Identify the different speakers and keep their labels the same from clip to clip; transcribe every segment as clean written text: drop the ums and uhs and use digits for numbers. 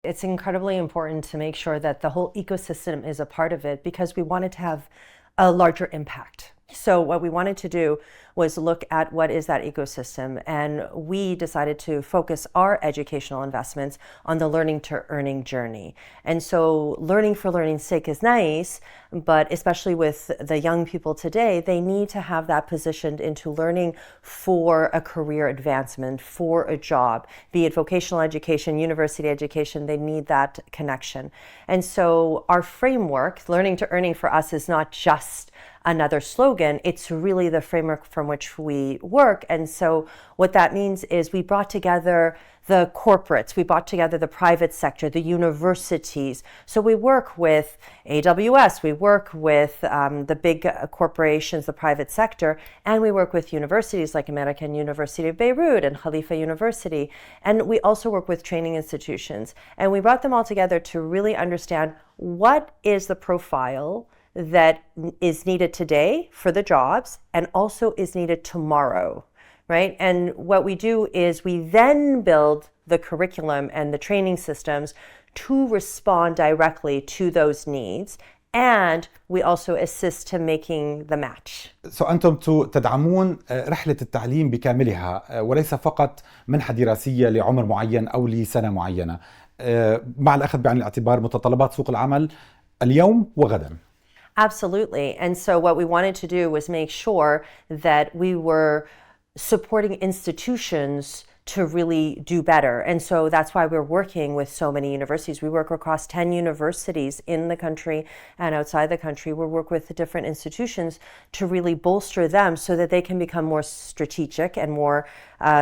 Speaker 1: It's incredibly important to make sure that the whole ecosystem is a part of it because we wanted to have a larger impact. So what we wanted to do was look at what is that ecosystem, and we decided to focus our educational investments on the learning to earning journey. And so learning for learning's sake is nice, but especially with the young people today, they need to have that positioned into learning for a career advancement, for a job, be it vocational education, university education, they need that connection. And so our framework, learning to earning for us, is not just another slogan, it's really the framework from which we work. And so what that means is we brought together the corporates, we brought together the private sector, the universities. So we work with AWS, we work with the big corporations, the private sector, and we work with universities like American University of Beirut and Khalifa University. And we also work with training institutions. And we brought them all together to really understand what is the profile that is needed today for the jobs and also is needed tomorrow, right? And what we do is we then build the curriculum and the training systems to respond directly to those needs, and we also assist to making the match.
Speaker 2: أنتم تدعمون رحلة التعليم بكاملها وليس فقط منحة دراسية لعمر معين أو لسنة معينة، مع الأخذ بعين الاعتبار متطلبات سوق العمل اليوم وغدا.
Speaker 1: Absolutely. And so what we wanted to do was make sure that we were supporting institutions to really do better. And so that's why we're working with so many universities. We work across 10 universities in the country and outside the country. We work with the different institutions to really bolster them so that they can become more strategic and more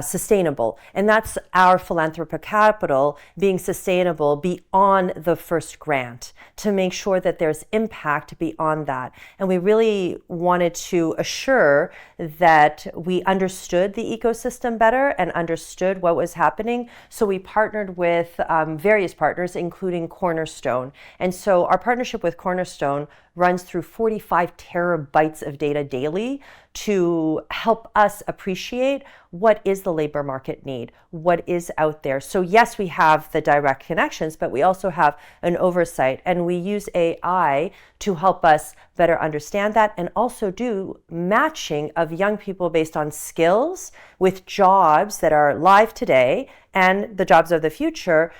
Speaker 1: sustainable. And that's our philanthropic capital, being sustainable beyond the first grant, to make sure that there's impact beyond that. And we really wanted to assure that we understood the ecosystem better and understood what was happening. So we partnered with various partners, including Cornerstone. And so our partnership with Cornerstone runs through 45 terabytes of data daily to help us appreciate what is the labor market need, what is out there. So yes, we have the direct connections, but we also have an oversight, and we use AI to help us better understand that and also do matching of young people based on skills with jobs that are live today and the jobs of the future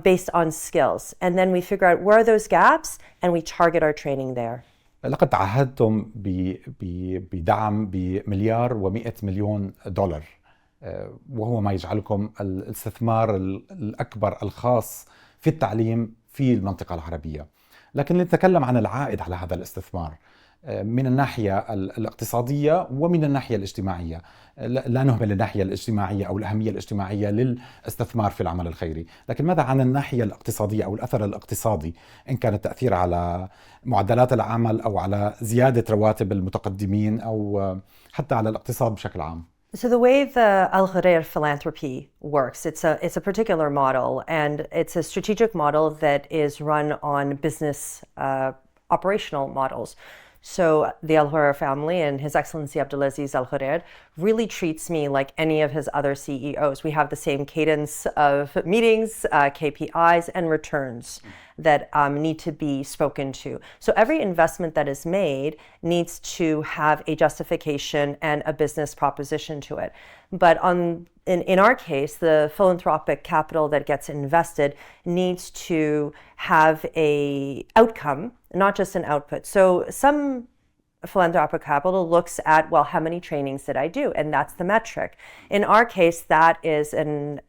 Speaker 1: based on skills. And then we figure out where are those gaps and we target our training there.
Speaker 2: لقد تعهدتم بدعم بمليار و100 مليون دولار، وهو ما يجعلكم الاستثمار الأكبر الخاص في التعليم في المنطقة العربية. لكن نتكلم عن العائد على هذا الاستثمار من الناحية الاقتصادية ومن الناحية الاجتماعية. لا نهمل الناحية الاجتماعية أو الأهمية الاجتماعية للاستثمار في العمل الخيري، لكن ماذا عن الناحية الاقتصادية أو الأثر الاقتصادي، إن كان التأثير على معدلات العمل أو على زيادة رواتب المتقدمين أو حتى على الاقتصاد بشكل عام؟
Speaker 1: So the way the الغرير philanthropy works, it's a particular model, and it's a strategic model that is run on business operational models. So the الغرير family and His Excellency Abdullah الغرير really treats me like any of his other CEOs. We have the same cadence of meetings, KPIs, and returns that need to be spoken to. So every investment that is made needs to have a justification and a business proposition to it. But in our case, the philanthropic capital that gets invested needs to have a outcome, not just an output. So some philanthropic capital looks at, well, how many trainings did I do? And that's the metric. In our case, that is an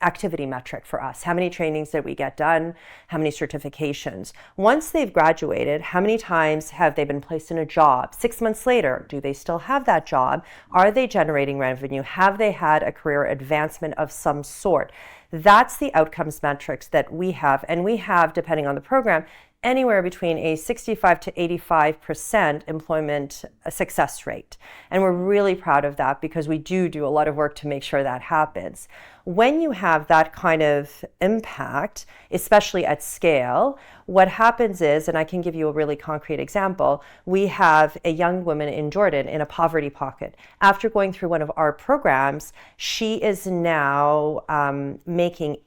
Speaker 1: activity metric for us. How many trainings did we get done? How many certifications? Once they've graduated, how many times have they been placed in a job? 6 months later, do they still have that job? Are they generating revenue? Have they had a career advancement of some sort? That's the outcomes metrics that we have. And we have, depending on the program, anywhere between a 65 to 85% employment success rate. And we're really proud of that because we do a lot of work to make sure that happens. When you have that kind of impact, especially at scale, what happens is, and I can give you a really concrete example, we have a young woman in Jordan in a poverty pocket. After going through one of our programs, she is now making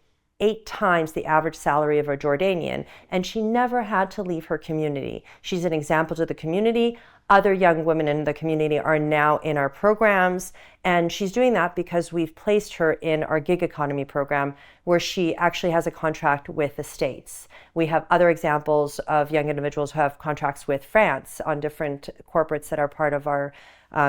Speaker 1: 8 times the average salary of a Jordanian, and she never had to leave her community. She's an example to the community. Other young women in the community are now in our programs, and she's doing that because we've placed her in our gig economy program, where she actually has a contract with the States. We have other examples of young individuals who have contracts with France on different corporates that are part of our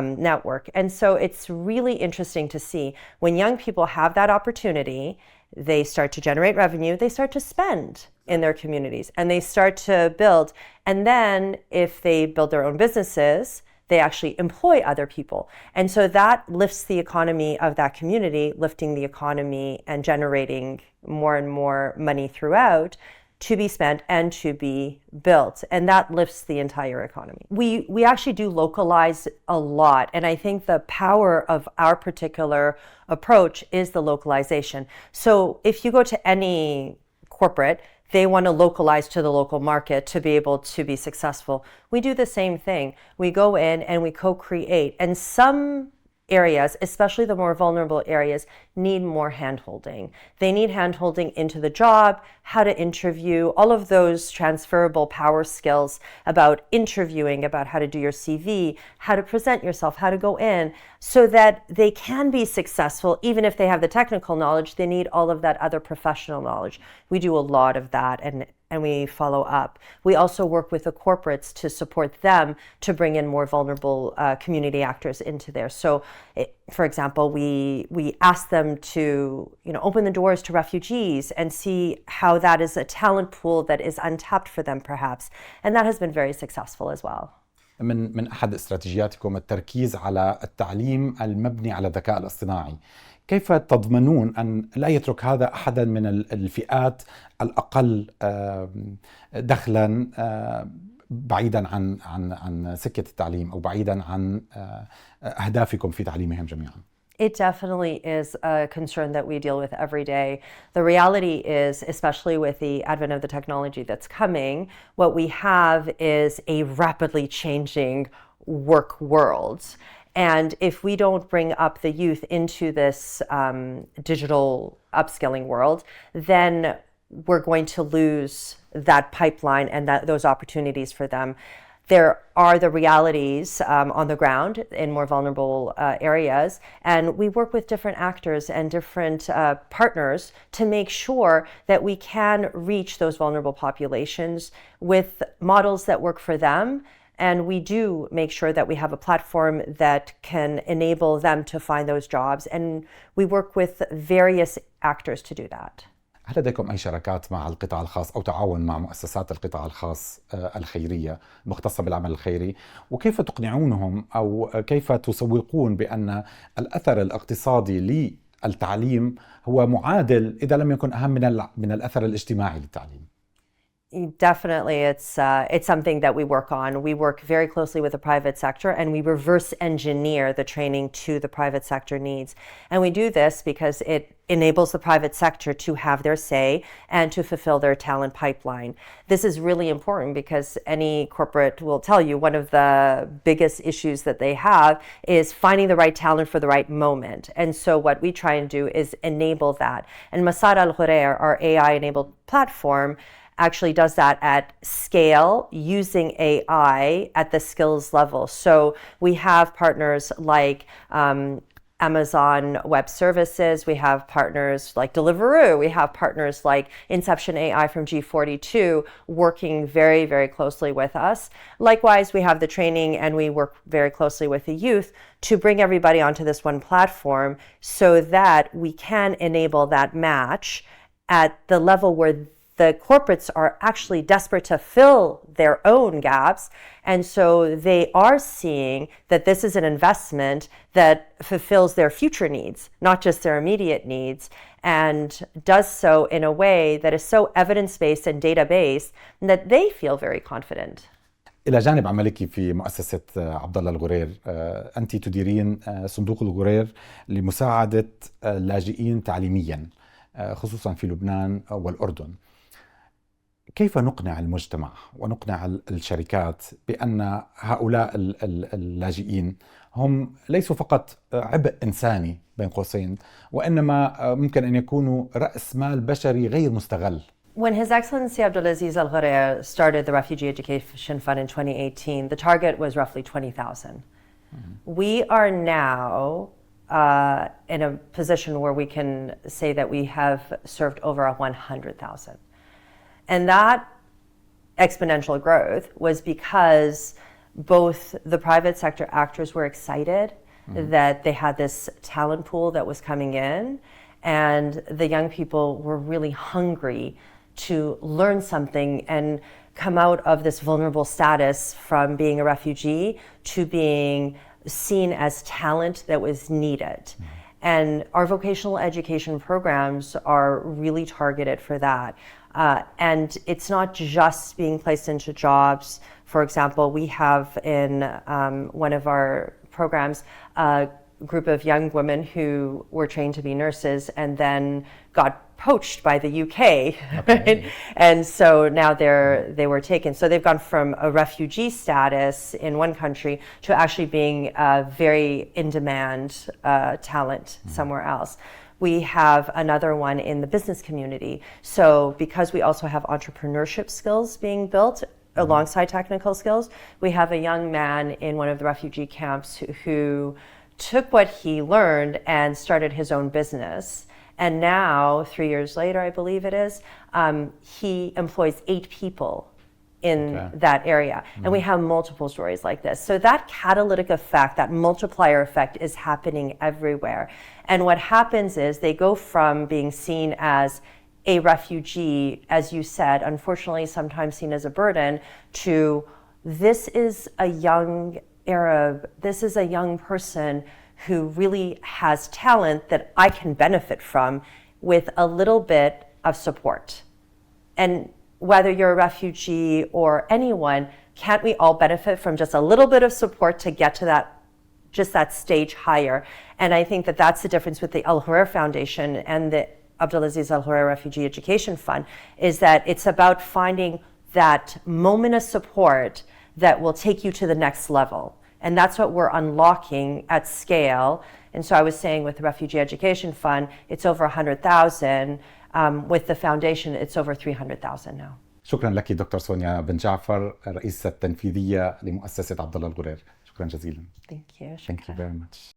Speaker 1: network. And so it's really interesting to see when young people have that opportunity, they start to generate revenue, they start to spend in their communities, and they start to build. And then if they build their own businesses, they actually employ other people. And so that lifts the economy of that community, lifting the economy and generating more and more money throughout to be spent and to be built. And that lifts the entire economy. We actually do localize a lot. And I think the power of our particular approach is the localization. So if you go to any corporate, they want to localize to the local market to be able to be successful. We do the same thing. We go in and we co-create. And some areas, especially the more vulnerable areas, need more hand-holding. They need hand-holding into the job, how to interview, all of those transferable power skills about interviewing, about how to do your CV, how to present yourself, how to go in, so that they can be successful. Even if they have the technical knowledge, they need all of that other professional knowledge. We do a lot of that, and we follow up. We also work with the corporates to support them to bring in more vulnerable community actors into there. So, for example, we ask them to, open the doors to refugees and see how that is a talent pool that is untapped for them, perhaps. And that has been very successful as well.
Speaker 2: من أحد استراتيجياتكم التركيز على التعليم المبني على الذكاء الاصطناعي. كيف تضمنون أن لا يترك هذا أحدا من الفئات الأقل دخلا بعيدا عن سكة التعليم أو بعيدا عن أهدافكم في تعليمهم جميعا؟
Speaker 1: It definitely is a concern that we deal with every day. The reality is, especially with the advent of the technology that's coming, what we have is a rapidly changing work world. And if we don't bring up the youth into this digital upskilling world, then we're going to lose that pipeline and those opportunities for them. There are the realities on the ground in more vulnerable areas, and we work with different actors and different partners to make sure that we can reach those vulnerable populations with models that work for them. And we do make sure that we have a platform that can enable them to find those jobs, and we work with various actors to do that.
Speaker 2: هل لديكم أي شراكات مع القطاع الخاص أو تعاون مع مؤسسات القطاع الخاص الخيرية المختصة بالعمل الخيري؟ وكيف تقنعونهم أو كيف تسوقون بأن الأثر الاقتصادي للتعليم هو معادل إذا لم يكن أهم من الأثر الاجتماعي للتعليم؟
Speaker 1: Definitely, it's something that we work on. We work very closely with the private sector, and we reverse engineer the training to the private sector needs. And we do this because it enables the private sector to have their say and to fulfill their talent pipeline. This is really important because any corporate will tell you one of the biggest issues that they have is finding the right talent for the right moment. And so what we try and do is enable that. And Masara al-Ghurair, our AI-enabled platform, actually does that at scale using AI at the skills level. So we have partners like Amazon Web Services, we have partners like Deliveroo, we have partners like Inception AI from G42 working very, very closely with us. Likewise, we have the training and we work very closely with the youth to bring everybody onto this one platform so that we can enable that match at the level where the corporates are actually desperate to fill their own gaps. And so they are seeing that this is an investment that fulfills their future needs, not just their immediate needs, and does so in a way that is so evidence-based and data-based that they feel very confident.
Speaker 2: إلى جانب عملك في مؤسسة عبدالله الغرير، أنت تديرين صندوق الغرير لمساعدة اللاجئين تعليميا خصوصا في لبنان والأردن. كيف نقنع المجتمع ونقنع الشركات بأن هؤلاء اللاجئين هم ليسوا فقط عبء إنساني بين قوسين، وإنما ممكن أن يكونوا رأس مال بشري غير مستغل؟
Speaker 1: When His Excellency Abdulaziz Al-Gharair started the Refugee Education Fund in 2018, the target was roughly 20,000. We are now in a position where we can say that we have served over 100,000. And that exponential growth was because both the private sector actors were excited that they had this talent pool that was coming in, and the young people were really hungry to learn something and come out of this vulnerable status from being a refugee to being seen as talent that was needed. And our vocational education programs are really targeted for that. And it's not just being placed into jobs. For example, we have in one of our programs a group of young women who were trained to be nurses and then got poached by the UK, right? And so now they were taken. So they've gone from a refugee status in one country to actually being a very in-demand talent somewhere else. We have another one in the business community. So because we also have entrepreneurship skills being built alongside technical skills, we have a young man in one of the refugee camps who took what he learned and started his own business. And now, 3 years later, I believe it is, he employs 8 people in that area. And we have multiple stories like this. So that catalytic effect, that multiplier effect is happening everywhere. And what happens is they go from being seen as a refugee, as you said, unfortunately sometimes seen as a burden, to this is a young Arab, this is a young person who really has talent that I can benefit from with a little bit of support. And whether you're a refugee or anyone, can't we all benefit from just a little bit of support to get to that stage higher? And I think that that's the difference with the Al-Gharair Foundation and the Abdulaziz Al-Gharair Refugee Education Fund, is that it's about finding that moment of support that will take you to the next level. And that's what we're unlocking at scale. And so I was saying with the Refugee Education Fund, it's over 100,000. With the foundation, it's over 300,000 now.
Speaker 2: شكرا لك دكتور سونيا بن جعفر، الرئيسة التنفيذية لمؤسسة عبدالله الغرير. شكرا جزيلا.
Speaker 1: Thank you.
Speaker 2: Thank you very much.